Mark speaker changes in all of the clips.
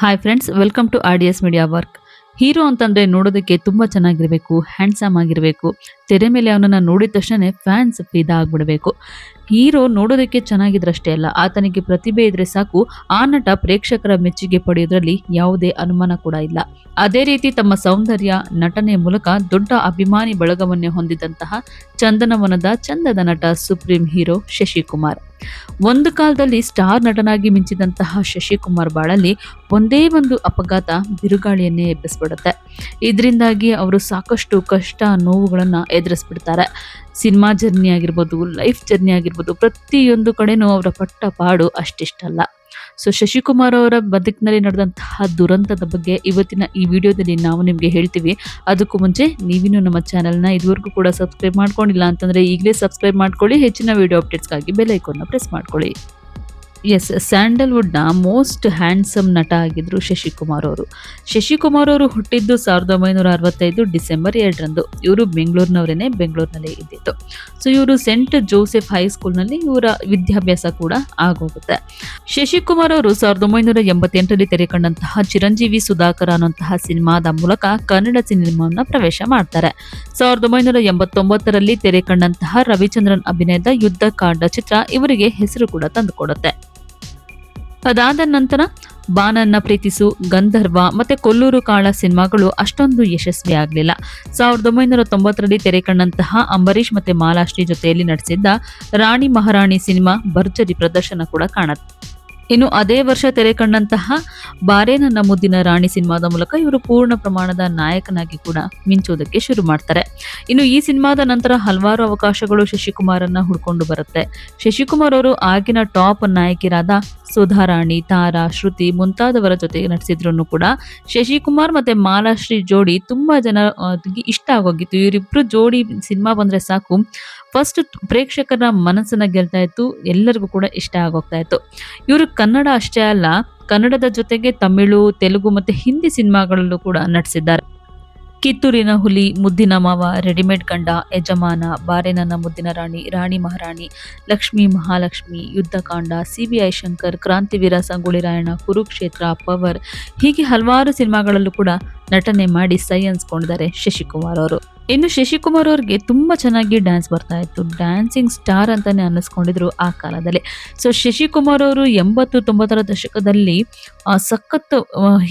Speaker 1: Hi friends, welcome to RDS media work. Hero ಅಂತಂದ್ರೆ ನೋಡೋದಕ್ಕೆ ತುಂಬಾ ಚೆನ್ನಾಗಿರಬೇಕು, ಹ್ಯಾಂಡ್ಸಮ್ ಆಗಿರಬೇಕು. ತೆರೆ ಮೇಲೆ ಅವನನ್ನ ನೋಡಿದ ತಕ್ಷಣ ಫ್ಯಾನ್ಸ್ ಫಿದಾ ಆಗ್ಬಿಡಬೇಕು. ಹೀರೋ ನೋಡೋದಕ್ಕೆ ಚೆನ್ನಾಗಿದ್ರಷ್ಟೇ ಅಲ್ಲ, ಆತನಿಗೆ ಪ್ರತಿಭೆ ಇದ್ರೆ ಸಾಕು ಆ ನಟ ಪ್ರೇಕ್ಷಕರ ಮೆಚ್ಚುಗೆ ಪಡೆಯೋದ್ರಲ್ಲಿ ಯಾವುದೇ ಅನುಮಾನ ಕೂಡ ಇಲ್ಲ. ಅದೇ ರೀತಿ ತಮ್ಮ ಸೌಂದರ್ಯ, ನಟನೆಯ ಮೂಲಕ ದೊಡ್ಡ ಅಭಿಮಾನಿ ಬಳಗವನ್ನೇ ಹೊಂದಿದಂತಹ ಚಂದನವನದ ಚಂದದ ನಟ ಸುಪ್ರೀಂ ಹೀರೋ ಶಶಿಕುಮಾರ್. ಒಂದು ಕಾಲದಲ್ಲಿ ಸ್ಟಾರ್ ನಟನಾಗಿ ಮಿಂಚಿದಂತಹ ಶಶಿಕುಮಾರ್ ಬಾಳಲ್ಲಿ ಒಂದೇ ಒಂದು ಅಪಘಾತ ಬಿರುಗಾಳಿಯನ್ನೇ ಎಬ್ಬಿಸ್ಬಿಡುತ್ತೆ. ಇದರಿಂದಾಗಿ ಅವರು ಸಾಕಷ್ಟು ಕಷ್ಟ ನೋವುಗಳನ್ನ ಎದುರಿಸ್ಬಿಡ್ತಾರೆ. ಸಿನಿಮಾ ಜರ್ನಿ ಆಗಿರ್ಬೋದು, ಲೈಫ್ ಜರ್ನಿ ಆಗಿರ್ಬೋದು, ಪ್ರತಿಯೊಂದು ಕಡೆನೂ ಅವರ ಪಟ್ಟ ಪಾಡು ಅಷ್ಟಿಷ್ಟಲ್ಲ. ಸೊ ಶಶಿಕುಮಾರ್ ಅವರ ಬದುಕಿನಲ್ಲಿ ನಡೆದಂತಹ ದುರಂತದ ಬಗ್ಗೆ ಇವತ್ತಿನ ಈ ವಿಡಿಯೋದಲ್ಲಿ ನಾವು ನಿಮಗೆ ಹೇಳ್ತೀವಿ. ಅದಕ್ಕೂ ಮುಂಚೆ ನೀವಿನ್ನೂ ನಮ್ಮ ಚಾನೆಲ್ನ ಇದುವರೆಗೂ ಕೂಡ ಸಬ್ಸ್ಕ್ರೈಬ್ ಮಾಡ್ಕೊಂಡಿಲ್ಲ ಅಂತಂದ್ರೆ ಈಗಲೇ ಸಬ್ಸ್ಕ್ರೈಬ್ ಮಾಡ್ಕೊಳ್ಳಿ. ಹೆಚ್ಚಿನ ವಿಡಿಯೋ ಅಪ್ಡೇಟ್ಸ್ಗಾಗಿ ಬೆಲ್ ಐಕಾನ್ನ ಪ್ರೆಸ್ ಮಾಡ್ಕೊಳ್ಳಿ. ಎಸ್, ಸ್ಯಾಂಡಲ್ವುಡ್ನ ಮೋಸ್ಟ್ ಹ್ಯಾಂಡ್ಸಮ್ ನಟ ಆಗಿದ್ರು ಶಶಿಕುಮಾರ್ ಅವರು. ಶಶಿಕುಮಾರ್ ಅವರು ಹುಟ್ಟಿದ್ದು 1965 ಡಿಸೆಂಬರ್ 2ರಂದು. ಇವರು ಬೆಂಗಳೂರಿನವರೇನೆ, ಬೆಂಗಳೂರಿನಲ್ಲೇ ಇದ್ದಿತ್ತು. ಸೊ ಇವರು ಸೆಂಟ್ ಜೋಸೆಫ್ ಹೈಸ್ಕೂಲ್ನಲ್ಲಿ ಇವರ ವಿದ್ಯಾಭ್ಯಾಸ ಕೂಡ ಆಗೋಗುತ್ತೆ. ಶಶಿಕುಮಾರ್ ಅವರು 1988ರಲ್ಲಿ ತೆರೆ ಕಂಡಂತಹ ಚಿರಂಜೀವಿ ಸುಧಾಕರ್ ಅನ್ನುವಂತಹ ಸಿನಿಮಾದ ಮೂಲಕ ಕನ್ನಡ ಸಿನಿಮಾವನ್ನ ಪ್ರವೇಶ ಮಾಡ್ತಾರೆ. 1989ರಲ್ಲಿ ತೆರೆ ಕಂಡಂತಹ ರವಿಚಂದ್ರನ್ ಅಭಿನಯದ ಯುದ್ಧಕಾಂಡ ಚಿತ್ರ ಇವರಿಗೆ ಹೆಸರು ಕೂಡ ತಂದುಕೊಡುತ್ತೆ. ಅದಾದ ನಂತರ ಬಾನನ್ನ ಪ್ರೀತಿಸು, ಗಂಧರ್ವ ಮತ್ತೆ ಕೊಲ್ಲೂರು ಕಾಳ ಸಿನಿಮಾಗಳು ಅಷ್ಟೊಂದು ಯಶಸ್ವಿ ಆಗಲಿಲ್ಲ. 1990ರಲ್ಲಿ ತೆರೆ ಕಂಡಂತಹ ಅಂಬರೀಷ್ ಮತ್ತೆ ಮಾಲಾಶ್ರೀ ಜೊತೆಯಲ್ಲಿ ನಟಿಸಿದ್ದ ರಾಣಿ ಮಹಾರಾಣಿ ಸಿನಿಮಾ ಭರ್ಜರಿ ಪ್ರದರ್ಶನ ಕೂಡ ಕಾಣುತ್ತೆ. ಇನ್ನು ಅದೇ ವರ್ಷ ತೆರೆ ಕಂಡಂತಹ ಬಾರೇ ನನ್ನ ಮುದ್ದಿನ ರಾಣಿ ಸಿನಿಮಾದ ಮೂಲಕ ಇವರು ಪೂರ್ಣ ಪ್ರಮಾಣದ ನಾಯಕನಾಗಿ ಕೂಡ ಮಿಂಚೋದಕ್ಕೆ ಶುರು ಮಾಡ್ತಾರೆ. ಇನ್ನು ಈ ಸಿನಿಮಾದ ನಂತರ ಹಲವಾರು ಅವಕಾಶಗಳು ಶಶಿಕುಮಾರನ್ನ ಹುಡ್ಕೊಂಡು ಬರುತ್ತೆ. ಶಶಿಕುಮಾರ್ ಅವರು ಆಗಿನ ಟಾಪ್ ನಾಯಕಿಯರಾದ ಸುಧಾರಾಣಿ, ತಾರಾ, ಶ್ರುತಿ ಮುಂತಾದವರ ಜೊತೆ ನಟಿಸಿದ್ರು ಕೂಡ ಶಶಿಕುಮಾರ್ ಮತ್ತೆ ಮಾಲಾಶ್ರೀ ಜೋಡಿ ತುಂಬಾ ಜನ ಇಷ್ಟ ಆಗೋಗಿತ್ತು. ಇವರಿಬ್ರು ಜೋಡಿ ಸಿನಿಮಾ ಬಂದ್ರೆ ಸಾಕು ಫಸ್ಟ್ ಪ್ರೇಕ್ಷಕರ ಮನಸ್ಸನ್ನ ಗೆಲ್ತಾ ಇತ್ತು, ಎಲ್ಲರಿಗೂ ಕೂಡ ಇಷ್ಟ ಆಗೋಗ್ತಾ ಇತ್ತು. ಇವರು ಕನ್ನಡ ಅಷ್ಟೇ ಅಲ್ಲ, ಕನ್ನಡದ ಜೊತೆಗೆ ತಮಿಳು, ತೆಲುಗು ಮತ್ತೆ ಹಿಂದಿ ಸಿನಿಮಾಗಳಲ್ಲೂ ಕೂಡ ನಟಿಸಿದ್ದಾರೆ. ಕಿತ್ತೂರಿನ ಹುಲಿ, ಮುದ್ದಿನ ಮಾವ, ರೆಡಿಮೇಡ್ ಗಂಡ, ಯಜಮಾನ, ಬಾರೆ ನನ್ನ ಮುದ್ದಿನ ರಾಣಿ, ರಾಣಿ ಮಹಾರಾಣಿ, ಲಕ್ಷ್ಮೀ ಮಹಾಲಕ್ಷ್ಮಿ, ಯುದ್ಧಕಾಂಡ, CBI ಶಂಕರ್, ಕ್ರಾಂತಿವೀರ ಸಂಗೊಳ್ಳಿ ರಾಯಣ್ಣ, ಕುರುಕ್ಷೇತ್ರ, ಪವರ್ ಹೀಗೆ ಹಲವಾರು ಸಿನಿಮಾಗಳಲ್ಲೂ ಕೂಡ ನಟನೆ ಮಾಡಿ ಸೈ ಅನ್ಸ್ಕೊಂಡಿದ್ದಾರೆ ಶಶಿಕುಮಾರ್ ಅವರು. ಇನ್ನು ಶಶಿಕುಮಾರ್ ಅವ್ರಿಗೆ ತುಂಬಾ ಚೆನ್ನಾಗಿ ಡ್ಯಾನ್ಸ್ ಬರ್ತಾ ಇತ್ತು. ಡ್ಯಾನ್ಸಿಂಗ್ ಸ್ಟಾರ್ ಅಂತಾನೆ ಅನ್ನಿಸ್ಕೊಂಡಿದ್ರು ಆ ಕಾಲದಲ್ಲಿ. ಸೊ ಶಶಿಕುಮಾರ್ ಅವರು 80-90ರ ದಶಕದಲ್ಲಿ ಸಖತ್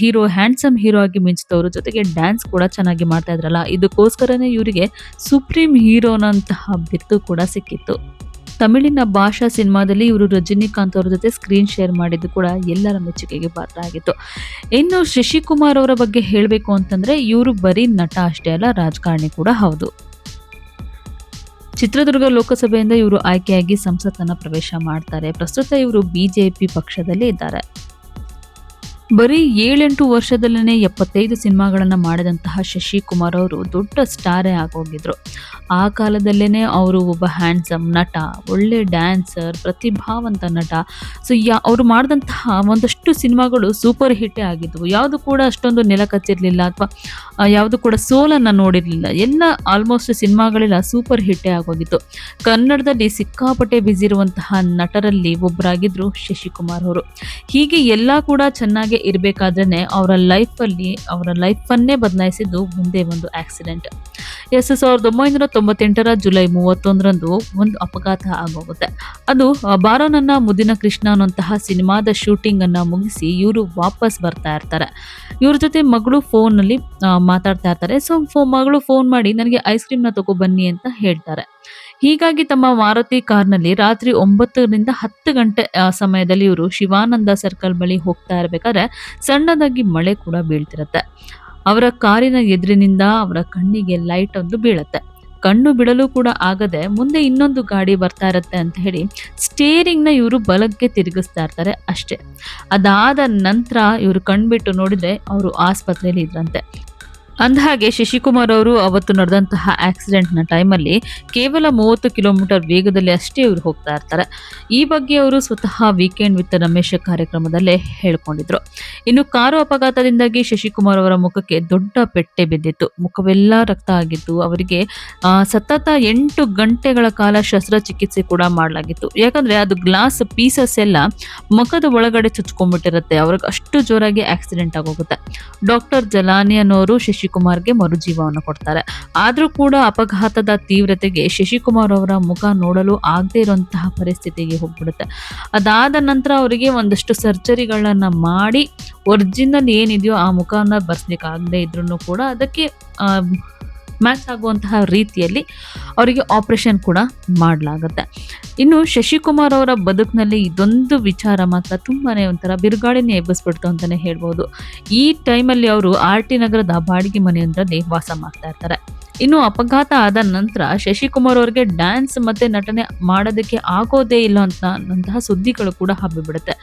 Speaker 1: ಹೀರೋ, ಹ್ಯಾಂಡ್ಸಮ್ ಹೀರೋ ಆಗಿ ಮಿಂಚಿದವರು. ಜೊತೆಗೆ ಡ್ಯಾನ್ಸ್ ಕೂಡ ಚೆನ್ನಾಗಿ ಮಾಡ್ತಾ ಇದ್ರಲ್ಲ, ಇದಕ್ಕೋಸ್ಕರನೇ ಇವರಿಗೆ ಸುಪ್ರೀಂ ಹೀರೋನಂತಹ ಬಿರುದು ಕೂಡ ಸಿಕ್ಕಿತ್ತು. ತಮಿಳಿನ ಭಾಷಾ ಸಿನಿಮಾದಲ್ಲಿ ಇವರು ರಜನಿಕಾಂತ್ ಅವರ ಜೊತೆ ಸ್ಕ್ರೀನ್ ಶೇರ್ ಮಾಡಿದ್ದು ಕೂಡ ಎಲ್ಲರ ಮೆಚ್ಚುಗೆಗೆ ಪಾತ್ರ ಆಗಿತ್ತು. ಇನ್ನು ಶಶಿಕುಮಾರ್ ಅವರ ಬಗ್ಗೆ ಹೇಳಬೇಕು ಅಂತಂದ್ರೆ ಇವರು ಬರೀ ನಟ ಅಷ್ಟೇ ಅಲ್ಲ, ರಾಜಕಾರಣಿ ಕೂಡ ಹೌದು. ಚಿತ್ರದುರ್ಗ ಲೋಕಸಭೆಯಿಂದ ಇವರು ಆಯ್ಕೆಯಾಗಿ ಸಂಸತ್ತನ್ನ ಪ್ರವೇಶ ಮಾಡ್ತಾರೆ. ಪ್ರಸ್ತುತ ಇವರು BJP ಪಕ್ಷದಲ್ಲಿ ಇದ್ದಾರೆ. ಬರೀ 7-8 ವರ್ಷದಲ್ಲೇ 75 ಸಿನಿಮಾಗಳನ್ನ ಮಾಡಿದಂತಹ ಶಶಿಕುಮಾರ್ ಅವರು ದೊಡ್ಡ ಸ್ಟಾರೇ ಆಗೋಗಿದ್ರು. ಆ ಕಾಲದಲ್ಲೇನೆ ಅವರು ಒಬ್ಬ ಹ್ಯಾಂಡ್ಸಮ್ ನಟ, ಒಳ್ಳೆ ಡ್ಯಾನ್ಸರ್, ಪ್ರತಿಭಾವಂತ ನಟ. ಸೊ ಅವರು ಮಾಡಿದಂತಹ ಒಂದಷ್ಟು ಸಿನಿಮಾಗಳು ಸೂಪರ್ ಹಿಟ್ಟೇ ಆಗಿದ್ವು. ಯಾವುದು ಕೂಡ ಅಷ್ಟೊಂದು ನೆಲ ಕಚ್ಚಿರ್ಲಿಲ್ಲ ಅಥವಾ ಯಾವುದು ಕೂಡ ಸೋಲನ್ನ ನೋಡಿರ್ಲಿಲ್ಲ. ಎಲ್ಲ ಆಲ್ಮೋಸ್ಟ್ ಸಿನಿಮಾಗಳೆಲ್ಲ ಸೂಪರ್ ಹಿಟ್ಟೇ ಆಗೋಗಿತ್ತು. ಕನ್ನಡದಲ್ಲಿ ಸಿಕ್ಕಾಪಟ್ಟೆ ಬಿಸಿ ಇರುವಂತಹ ನಟರಲ್ಲಿ ಒಬ್ಬರಾಗಿದ್ರು ಶಶಿಕುಮಾರ್ ಅವರು. ಹೀಗೆ ಎಲ್ಲ ಕೂಡ ಚೆನ್ನಾಗಿ ಇರಬೇಕಾದ್ರೆ ಅವರ ಲೈಫನ್ನೇ ಬದಲಾಯಿಸಿದ್ದು ಮುಂದೆ ಒಂದು ಆಕ್ಸಿಡೆಂಟ್. 1998ರ ಜುಲೈ 31ರಂದು ಒಂದು ಅಪಘಾತ ಆಗೋಗುತ್ತೆ. ಅದು ಬಾರೋ ನನ್ನ ಮುದ್ದಿನ ಕೃಷ್ಣ ಅನ್ನುವಂತಹ ಸಿನಿಮಾದ ಶೂಟಿಂಗ್ ಅನ್ನ ಮುಗಿಸಿ ಇವರು ವಾಪಸ್ ಬರ್ತಾ ಇರ್ತಾರೆ. ಇವ್ರ ಜೊತೆ ಮಗಳು ಫೋನ್ನಲ್ಲಿ ಮಾತಾಡ್ತಾ ಇರ್ತಾರೆ. ಸೊ ಮಗಳು ಫೋನ್ ಮಾಡಿ ನನಗೆ ಐಸ್ ಕ್ರೀಮ್ನ ತಗೋ ಬನ್ನಿ ಅಂತ ಹೇಳ್ತಾರೆ. ಹೀಗಾಗಿ ತಮ್ಮ ಮಾರುತಿ ಕಾರ್ನಲ್ಲಿ ರಾತ್ರಿ 9ರಿಂದ 10 ಗಂಟೆ ಸಮಯದಲ್ಲಿ ಇವರು ಶಿವಾನಂದ ಸರ್ಕಲ್ ಬಳಿ ಹೋಗ್ತಾ ಇರಬೇಕಾದ್ರೆ ಸಣ್ಣದಾಗಿ ಮಳೆ ಕೂಡ ಬೀಳ್ತಿರತ್ತೆ. ಅವರ ಕಾರಿನ ಎದುರಿನಿಂದ ಅವರ ಕಣ್ಣಿಗೆ ಲೈಟ್ ಒಂದು ಬೀಳತ್ತೆ. ಕಣ್ಣು ಬಿಡಲು ಕೂಡ ಆಗದೆ ಮುಂದೆ ಇನ್ನೊಂದು ಗಾಡಿ ಬರ್ತಾ ಇರತ್ತೆ ಅಂತ ಹೇಳಿ ಸ್ಟೇರಿಂಗ್ನ ಇವರು ಬಲಕ್ಕೆ ತಿರುಗಿಸ್ತಾ ಇರ್ತಾರೆ ಅಷ್ಟೇ. ಅದಾದ ನಂತರ ಇವರು ಕಣ್ಬಿಟ್ಟು ನೋಡಿದ್ರೆ ಅವರು ಆಸ್ಪತ್ರೆಯಲ್ಲಿ ಇದ್ರಂತೆ. ಅಂದಹಾಗೆ ಶಶಿಕುಮಾರ್ ಅವರು ಅವತ್ತು ನಡೆದಂತಹ ಆಕ್ಸಿಡೆಂಟ್ನ ಟೈಮಲ್ಲಿ ಕೇವಲ 30 ಕಿಲೋಮೀಟರ್ ವೇಗದಲ್ಲಿ ಅಷ್ಟೇ ಇವರು ಹೋಗ್ತಾ ಇರ್ತಾರೆ. ಈ ಬಗ್ಗೆ ಅವರು ಸ್ವತಃ ವೀಕೆಂಡ್ ವಿತ್ ರಮೇಶ್ ಕಾರ್ಯಕ್ರಮದಲ್ಲೇ ಹೇಳ್ಕೊಂಡಿದ್ರು. ಇನ್ನು ಕಾರು ಅಪಘಾತದಿಂದಾಗಿ ಶಶಿಕುಮಾರ್ ಅವರ ಮುಖಕ್ಕೆ ದೊಡ್ಡ ಪೆಟ್ಟೆ ಬಿದ್ದಿತ್ತು. ಮುಖವೆಲ್ಲ ರಕ್ತ ಆಗಿತ್ತು. ಅವರಿಗೆ ಸತತ 8 ಗಂಟೆಗಳ ಕಾಲ ಶಸ್ತ್ರಚಿಕಿತ್ಸೆ ಕೂಡ ಮಾಡಲಾಗಿತ್ತು. ಯಾಕಂದ್ರೆ ಅದು ಗ್ಲಾಸ್ ಪೀಸಸ್ ಎಲ್ಲ ಮುಖದ ಒಳಗಡೆ ಚುಚ್ಕೊಂಡ್ಬಿಟ್ಟಿರುತ್ತೆ. ಅವ್ರಿಗೆ ಅಷ್ಟು ಜೋರಾಗಿ ಆಕ್ಸಿಡೆಂಟ್ ಆಗೋಗುತ್ತೆ. ಡಾಕ್ಟರ್ ಜಲಾನಿ ಅನ್ನೋರು ಶಶಿಕುಮಾರ್ಗೆ ಮರುಜೀವವನ್ನು ಕೊಡ್ತಾರೆ. ಆದ್ರೂ ಕೂಡ ಅಪಘಾತದ ತೀವ್ರತೆಗೆ ಶಶಿಕುಮಾರ್ ಅವರ ಮುಖ ನೋಡಲು ಆಗದೆ ಇರುವಂತಹ ಪರಿಸ್ಥಿತಿಗೆ ಹೋಗ್ಬಿಡುತ್ತೆ. ಅದಾದ ನಂತರ ಅವರಿಗೆ ಒಂದಷ್ಟು ಸರ್ಜರಿಗಳನ್ನ ಮಾಡಿ ಒರಿಜಿನಲ್ ಏನಿದೆಯೋ ಆ ಮುಖನ ಬರ್ಸ್ಲಿಕ್ಕೆ ಆಗದೆ ಇದ್ರೂ ಕೂಡ ಅದಕ್ಕೆ ಮ್ಯಾಚ್ ಆಗುವಂತಹ ರೀತಿಯಲ್ಲಿ ಅವರಿಗೆ ಆಪರೇಷನ್ ಕೂಡ ಮಾಡಲಾಗುತ್ತೆ. ಇನ್ನು ಶಶಿಕುಮಾರ್ ಅವರ ಬದುಕಿನಲ್ಲಿ ಇದೊಂದು ವಿಚಾರ ಮಾತ್ರ ತುಂಬಾನೇ ಒಂಥರ ಬಿರುಗಾಳಿನೇ ಎಬ್ಬಿಸ್ಬಿಡ್ತು ಅಂತಾನೆ ಹೇಳ್ಬೋದು. ಈ ಟೈಮಲ್ಲಿ ಅವರು RT ನಗರದ ಬಾಡಿಗೆ ಮನೆಯೊಂದರಲ್ಲಿ ವಾಸ ಮಾಡ್ತಾ ಇರ್ತಾರೆ. ಇನ್ನು ಅಪಘಾತ ಆದ ನಂತರ ಶಶಿಕುಮಾರ್ ಅವರಿಗೆ ಡ್ಯಾನ್ಸ್ ಮತ್ತೆ ನಟನೆ ಮಾಡೋದಕ್ಕೆ ಆಗೋದೇ ಇಲ್ಲ ಅನ್ನಂತಹ ಸುದ್ದಿಗಳು ಕೂಡ ಹಬ್ಬಿಬಿಡುತ್ತೆ.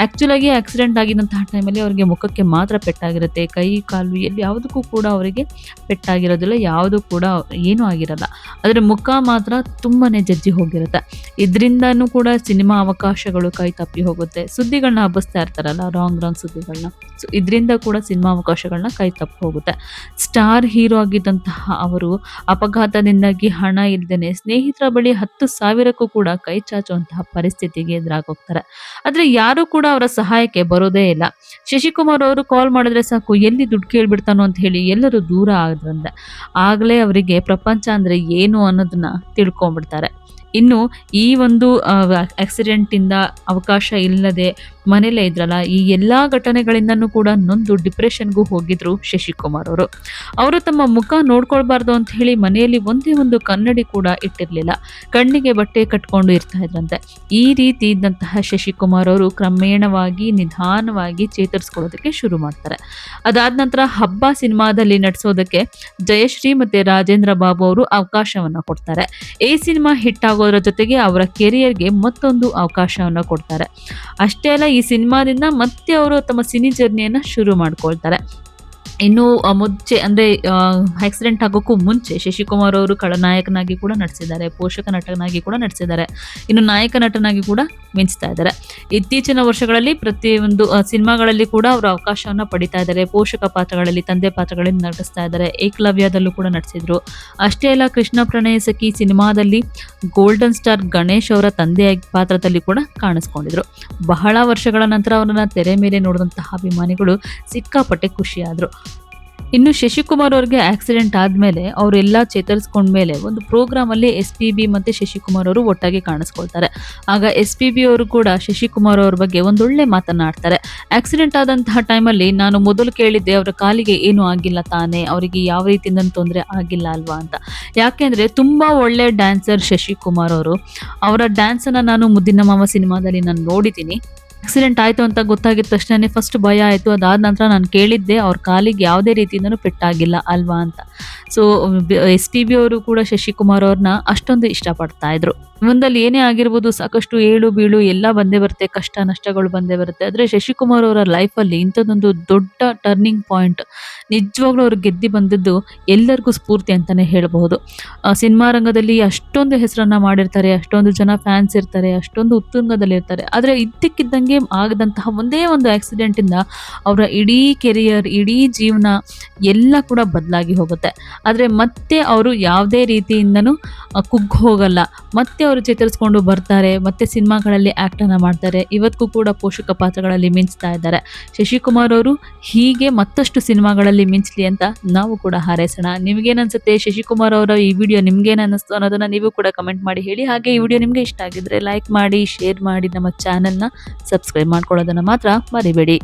Speaker 1: ಆಕ್ಚುಲ್ ಆಗಿ ಆಕ್ಸಿಡೆಂಟ್ ಆಗಿದಂತಹ ಟೈಮಲ್ಲಿ ಅವರಿಗೆ ಮುಖಕ್ಕೆ ಮಾತ್ರ ಪೆಟ್ಟಾಗಿರುತ್ತೆ. ಕೈ ಕಾಲು ಎಲ್ಲಿ ಯಾವುದಕ್ಕೂ ಕೂಡ ಅವರಿಗೆ ಪೆಟ್ಟಾಗಿರೋದಿಲ್ಲ, ಯಾವುದು ಕೂಡ ಏನೂ ಆಗಿರಲ್ಲ. ಆದರೆ ಮುಖ ಮಾತ್ರ ತುಂಬಾನೇ ಜಜ್ಜಿ ಹೋಗಿರುತ್ತೆ. ಇದರಿಂದನೂ ಕೂಡ ಸಿನಿಮಾ ಅವಕಾಶಗಳು ಕೈ ತಪ್ಪಿ ಹೋಗುತ್ತೆ. ಸುದ್ದಿಗಳನ್ನ ಹಬ್ಬಿಸ್ತಾ ಇರ್ತಾರಲ್ಲ, ರಾಂಗ್ ಸುದ್ದಿಗಳನ್ನ, ಸೊ ಇದರಿಂದ ಕೂಡ ಸಿನಿಮಾ ಅವಕಾಶಗಳನ್ನ ಕೈ ತಪ್ಪಿ ಹೋಗುತ್ತೆ. ಸ್ಟಾರ್ ಹೀರೋ ಆಗಿದ್ದಂತಹ ಅವರು ಅಪಘಾತದಿಂದಾಗಿ ಹಣ ಇಲ್ಲದೇನೆ ಸ್ನೇಹಿತರ ಬಳಿ 10,000ಕ್ಕೂ ಕೂಡ ಕೈ ಚಾಚುವಂತಹ ಪರಿಸ್ಥಿತಿಗೆ ಎದುರಾಗೋಗ್ತಾರೆ. ಆದ್ರೆ ಯಾರು ಕೂಡ ಅವರ ಸಹಾಯಕ್ಕೆ ಬರೋದೇ ಇಲ್ಲ. ಶಶಿಕುಮಾರ್ ಅವರು ಕಾಲ್ ಮಾಡಿದ್ರೆ ಸಾಕು, ಎಲ್ಲಿ ದುಡ್ಡು ಕೇಳ್ಬಿಡ್ತಾನೋ ಅಂತ ಹೇಳಿ ಎಲ್ಲರೂ ದೂರ ಆದ್ರಂತೆ. ಆಗ್ಲೇ ಅವರಿಗೆ ಪ್ರಪಂಚ ಅಂದ್ರೆ ಏನು ಅನ್ನೋದನ್ನ ತಿಳ್ಕೊಂಡ್ಬಿಡ್ತಾರೆ. ಇನ್ನು ಈ ಒಂದು ಆಕ್ಸಿಡೆಂಟ್ ಇಂದ ಅವಕಾಶ ಇಲ್ಲದೆ ಮನೇಲೇ ಇದ್ರಲ್ಲ, ಈ ಎಲ್ಲಾ ಘಟನೆಗಳಿಂದನೂ ಕೂಡ ನೊಂದು ಡಿಪ್ರೆಷನ್ಗೂ ಹೋಗಿದ್ರು ಶಶಿಕುಮಾರ್ ಅವರು. ಅವರು ತಮ್ಮ ಮುಖ ನೋಡ್ಕೊಳ್ಬಾರ್ದು ಅಂತ ಹೇಳಿ ಮನೆಯಲ್ಲಿ ಒಂದೇ ಒಂದು ಕನ್ನಡಿ ಕೂಡ ಇಟ್ಟಿರ್ಲಿಲ್ಲ. ಕಣ್ಣಿಗೆ ಬಟ್ಟೆ ಕಟ್ಕೊಂಡು ಇರ್ತಾ ಇದ್ರಂತೆ. ಈ ರೀತಿ ಇದ್ದಂತಹ ಶಶಿಕುಮಾರ್ ಅವರು ಕ್ರಮೇಣವಾಗಿ ನಿಧಾನವಾಗಿ ಚೇತರಿಸ್ಕೊಳ್ಳೋದಕ್ಕೆ ಶುರು ಮಾಡ್ತಾರೆ. ಅದಾದ ನಂತರ ಹಬ್ಬ ಸಿನಿಮಾದಲ್ಲಿ ನಟಿಸೋದಕ್ಕೆ ಜಯಶ್ರೀ ಮತ್ತೆ ರಾಜೇಂದ್ರ ಬಾಬು ಅವರು ಅವಕಾಶವನ್ನ ಕೊಡ್ತಾರೆ. ಈ ಸಿನಿಮಾ ಹಿಟ್ ಆಗೋದ್ರ ಜೊತೆಗೆ ಅವರ ಕೆರಿಯರ್ಗೆ ಮತ್ತೊಂದು ಅವಕಾಶವನ್ನ ಕೊಡ್ತಾರೆ. ಅಷ್ಟೇ ಅಲ್ಲ, ಈ ಸಿನಿಮಾದಿಂದ ಮತ್ತೆ ಅವರು ತಮ್ಮ ಸಿನಿ ಜರ್ನಿಯನ್ನ ಶುರು ಮಾಡ್ಕೊಳ್ತಾರೆ. ಇನ್ನು ಮುಂಚೆ ಅಂದ್ರೆ ಆಕ್ಸಿಡೆಂಟ್ ಆಗೋಕ್ಕೂ ಮುಂಚೆ ಶಶಿಕುಮಾರ್ ಅವರು ಖಳನಾಯಕನಾಗಿ ಕೂಡ ನಟಿಸಿದ್ದಾರೆ, ಪೋಷಕ ನಟನಾಗಿ ಕೂಡ ನಟಿಸಿದ್ದಾರೆ, ಇನ್ನು ನಾಯಕ ನಟನಾಗಿ ಕೂಡ ಮಿಂಚ್ತಾ ಇದ್ದಾರೆ. ಇತ್ತೀಚಿನ ವರ್ಷಗಳಲ್ಲಿ ಪ್ರತಿಯೊಂದು ಸಿನಿಮಾಗಳಲ್ಲಿ ಕೂಡ ಅವರು ಅವಕಾಶವನ್ನ ಪಡಿತಾ ಇದ್ದಾರೆ. ಪೋಷಕ ಪಾತ್ರಗಳಲ್ಲಿ, ತಂದೆ ಪಾತ್ರಗಳಲ್ಲಿ ನಟಿಸ್ತಾ ಇದ್ದಾರೆ. ಏಕಲವ್ಯದಲ್ಲೂ ಕೂಡ ನಟಿಸಿದ್ರು. ಅಷ್ಟೇ ಅಲ್ಲ, ಕೃಷ್ಣ ಪ್ರಣಯ ಸಖಿ ಸಿನಿಮಾದಲ್ಲಿ ಗೋಲ್ಡನ್ ಸ್ಟಾರ್ ಗಣೇಶ್ ಅವರ ತಂದೆ ಪಾತ್ರದಲ್ಲಿ ಕೂಡ ಕಾಣಿಸ್ಕೊಂಡಿದ್ರು. ಬಹಳ ವರ್ಷಗಳ ನಂತರ ಅವರನ್ನ ತೆರೆ ಮೇಲೆ ನೋಡಿದಂತಹ ಅಭಿಮಾನಿಗಳು ಸಿಕ್ಕಾಪಟ್ಟೆ ಖುಷಿಯಾದ್ರು. ಇನ್ನು ಶಶಿಕುಮಾರ್ ಅವ್ರಿಗೆ ಆಕ್ಸಿಡೆಂಟ್ ಆದ್ಮೇಲೆ ಅವರೆಲ್ಲ ಚೇತರಿಸ್ಕೊಂಡ್ಮೇಲೆ ಒಂದು ಪ್ರೋಗ್ರಾಮ್ ಅಲ್ಲಿ SPB ಮತ್ತೆ ಶಶಿಕುಮಾರ್ ಅವರು ಒಟ್ಟಾಗಿ ಕಾಣಿಸ್ಕೊಳ್ತಾರೆ. ಆಗ SPB ಅವರು ಕೂಡ ಶಶಿಕುಮಾರ್ ಅವ್ರ ಬಗ್ಗೆ ಒಂದೊಳ್ಳೆ ಮಾತನಾಡ್ತಾರೆ. ಆಕ್ಸಿಡೆಂಟ್ ಆದಂತಹ ಟೈಮಲ್ಲಿ ನಾನು ಮೊದಲು ಕೇಳಿದ್ದೆ ಅವರ ಕಾಲಿಗೆ ಏನು ಆಗಿಲ್ಲ ತಾನೇ, ಅವರಿಗೆ ಯಾವ ರೀತಿಯಿಂದ ತೊಂದರೆ ಆಗಿಲ್ಲ ಅಲ್ವಾ ಅಂತ. ಯಾಕೆಂದ್ರೆ ತುಂಬಾ ಒಳ್ಳೆ ಡ್ಯಾನ್ಸರ್ ಶಶಿಕುಮಾರ್ ಅವರು. ಅವರ ಡ್ಯಾನ್ಸ್ ಅನ್ನ ನಾನು ಮುದ್ದಿನ ಮಾವ ಸಿನಿಮಾದಲ್ಲಿ ನಾನು ನೋಡಿದ್ದೀನಿ. ಆಕ್ಸಿಡೆಂಟ್ ಆಯಿತು ಅಂತ ಗೊತ್ತಾಗಿದ ತಕ್ಷಣನೇ ಫಸ್ಟ್ ಭಯ ಆಯಿತು. ಅದಾದ ನಂತರ ನಾನು ಕೇಳಿದ್ದೆ ಅವ್ರ ಕಾಲಿಗೆ ಯಾವುದೇ ರೀತಿಯಿಂದನೂ ಪೆಟ್ಟಾಗಿಲ್ಲ ಅಲ್ವಾ ಅಂತ. ಸೊ SPB ಅವರು ಕೂಡ ಶಶಿಕುಮಾರ್ ಅವ್ರನ್ನ ಅಷ್ಟೊಂದು ಇಷ್ಟಪಡ್ತಾ ಇದ್ರು. ಮುಂದಲ್ಲಿ ಏನೇ ಆಗಿರ್ಬೋದು, ಸಾಕಷ್ಟು ಏಳು ಬೀಳು ಎಲ್ಲ ಬಂದೇ ಬರುತ್ತೆ, ಕಷ್ಟ ನಷ್ಟಗಳು ಬಂದೇ ಬರುತ್ತೆ. ಆದರೆ ಶಶಿಕುಮಾರ್ ಅವರ ಲೈಫಲ್ಲಿ ಇಂಥದ್ದೊಂದು ದೊಡ್ಡ ಟರ್ನಿಂಗ್ ಪಾಯಿಂಟ್, ನಿಜವಾಗ್ಲೂ ಅವ್ರು ಗೆದ್ದು ಬಂದಿದ್ದು ಎಲ್ಲರಿಗೂ ಸ್ಫೂರ್ತಿ ಅಂತಾನೆ ಹೇಳಬಹುದು. ಸಿನಿಮಾ ರಂಗದಲ್ಲಿ ಅಷ್ಟೊಂದು ಹೆಸರನ್ನ ಮಾಡಿರ್ತಾರೆ, ಅಷ್ಟೊಂದು ಜನ ಫ್ಯಾನ್ಸ್ ಇರ್ತಾರೆ, ಅಷ್ಟೊಂದು ಉತ್ತುಂಗದಲ್ಲಿ ಇರ್ತಾರೆ. ಆದರೆ ಇದ್ದಕ್ಕಿದ್ದಂಗೆ ಆಗದಂತಹ ಒಂದೇ ಒಂದು ಆಕ್ಸಿಡೆಂಟ್ ಇಂದ ಅವರ ಇಡೀ ಕೆರಿಯರ್, ಇಡೀ ಜೀವನ ಎಲ್ಲ ಕೂಡ ಬದಲಾಗಿ ಹೋಗುತ್ತೆ. ಆದರೆ ಮತ್ತೆ ಅವರು ಯಾವುದೇ ರೀತಿಯಿಂದನೂ ಕುಗ್ಗಿ ಹೋಗಲ್ಲ. ಮತ್ತೆ ಅವರು ಚೇತರಿಸ್ಕೊಂಡು ಬರ್ತಾರೆ, ಮತ್ತೆ ಸಿನಿಮಾಗಳಲ್ಲಿ ಆಕ್ಟ್ ಅನ್ನ ಮಾಡ್ತಾರೆ. ಇವತ್ತಿಗೂ ಕೂಡ ಪೋಷಕ ಪಾತ್ರಗಳಲ್ಲಿ ಮಿಂಚ್ತಾ ಇದ್ದಾರೆ. ಶಶಿಕುಮಾರ್ ಅವರು ಹೀಗೆ ಮತ್ತಷ್ಟು ಸಿನಿಮಾಗಳಲ್ಲಿ ಮಿಂಚಲಿ ಅಂತ ನಾವು ಕೂಡ ಹಾರೈಸೋಣ. ನಿಮ್ಗೇನನ್ಸುತ್ತೆ ಶಶಿಕುಮಾರ್ ಅವರ ಈ ವಿಡಿಯೋ ನಿಮ್ಗೇನು ಅನ್ನಿಸ್ತು ಅನ್ನೋದನ್ನ ನೀವು ಕೂಡ ಕಮೆಂಟ್ ಮಾಡಿ ಹೇಳಿ. ಹಾಗೆ ಈ ವಿಡಿಯೋ ನಿಮ್ಗೆ ಇಷ್ಟ ಆಗಿದ್ರೆ ಲೈಕ್ ಮಾಡಿ, ಶೇರ್ ಮಾಡಿ, ನಮ್ಮ ಚಾನೆಲ್ನ ಸಬ್ಸ್ಕ್ರೈಬ್ ಮಾಡ್ಕೊಳ್ಳೋದನ್ನ ಮಾತ್ರ ಮರಿಬೇಡಿ.